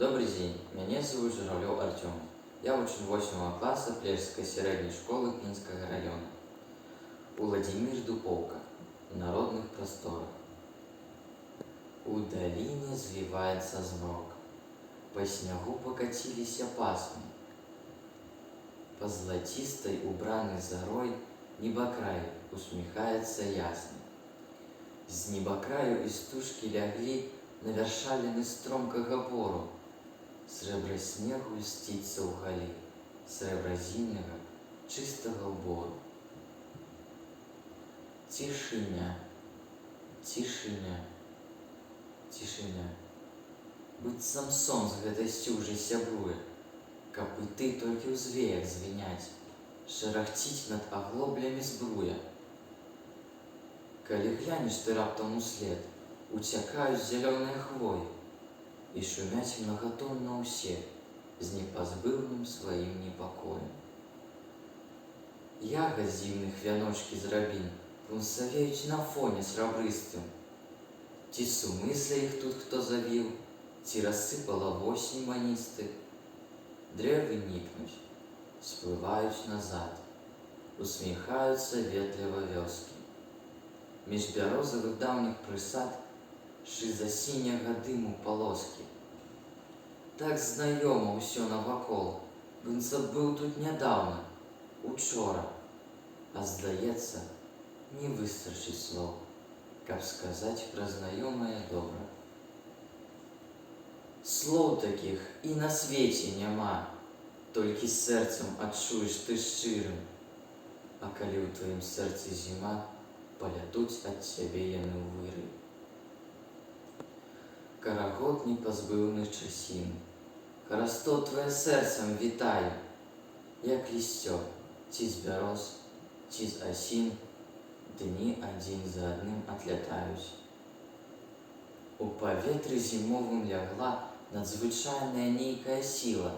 Добрый день, меня зовут Журавлев Артем. Я учень 8 класса Плешской средней школы Клинского района. Владимир Дуповка. В народных просторах. У долине звивается змрок. По снегу покатились пасмы. По золотистой, убранной зарой небокрай усмехается ясно. З небокраю істужки лягли на вершаліны стромкага бору. Срэбра снегу льсціцца ў галі, срэбра зімнага, чыстага ўбору. Цішыня, цішыня, цішыня. Быццам сон з гэтай сцюжай сябруе, капыты толькі ў звеях звіняць, шарахціць над аглоблямі збруя. Калі глянеш ты раптам услед, уцякаюць зялёныя хвоі, і шумяць многатонна ўсе з непазбыўным сваім непакоем. Ягад зімных вяночкі з рабін пунсавеюць на фоне срабрыстым. Ці сумысля іх тут хто завіў, ці рассыпала восень маністы. Дрэвы нікнуць, сплываюць назад, усміхаюцца ветліва вёскі. Між бярозавых даўніх прысад шыза сіняга дыму палоскі. Так знаёма ўсё навакол, быццам быў тут нядаўна, учора, а здаецца, не выстачыць слоў, каб сказаць пра знаёмае добра. Слоў такіх і на свеце няма, толькі сэрцам адчуеш ты шчырым. А калі ў тваім сэрцы зіма, палятуць ад цябе яны ў выры. Карагод непазбыўных часін, харастоў твае сэрцам вітае, як лісцё, ці з бяроз, ці з асін, дні адзін за адным атлятаюць. У паветры зімовым лягла надзвычайная нейкая сіла.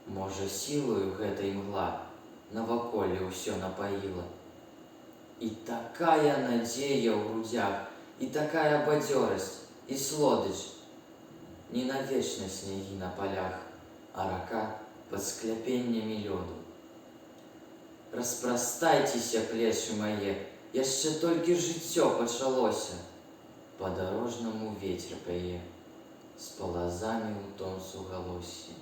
Можа, сілаю гэта імгла наваколле ўсё напаіла. І такая надзея ў грудзях, і такая бадзёрасць, і слодыч. Не навечна снегі на палях, а рака пад скляпеннямі лёду. Распрастайцеся, плечы мае, яшчэ толькі жыццё пачалося. Па-дарожнаму вецер пяе, з палазамі ў тонцу галоссі.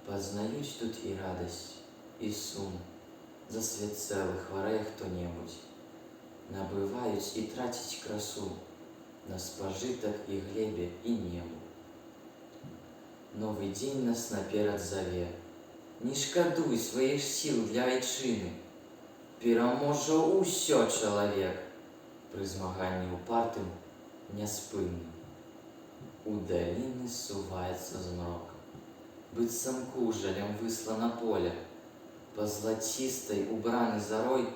Пазнаюць тут і радасць, і сум, за свет цэлы хварэе хто-небудзь. Набываюць і траціць красу на спажытак і глебе, і небу. Новы дзень нас наперад заве. Не шкадуй сваіх сіл для айчыны. Пераможа ўсё чалавек пры змаганні упартым, няспынным. У даліны суваецца змрок, быццам кужалем выслана поле. Па злацістай, убраны зарой,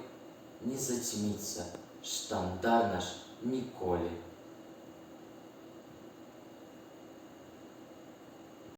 не зацьміцца штандар наш ніколі.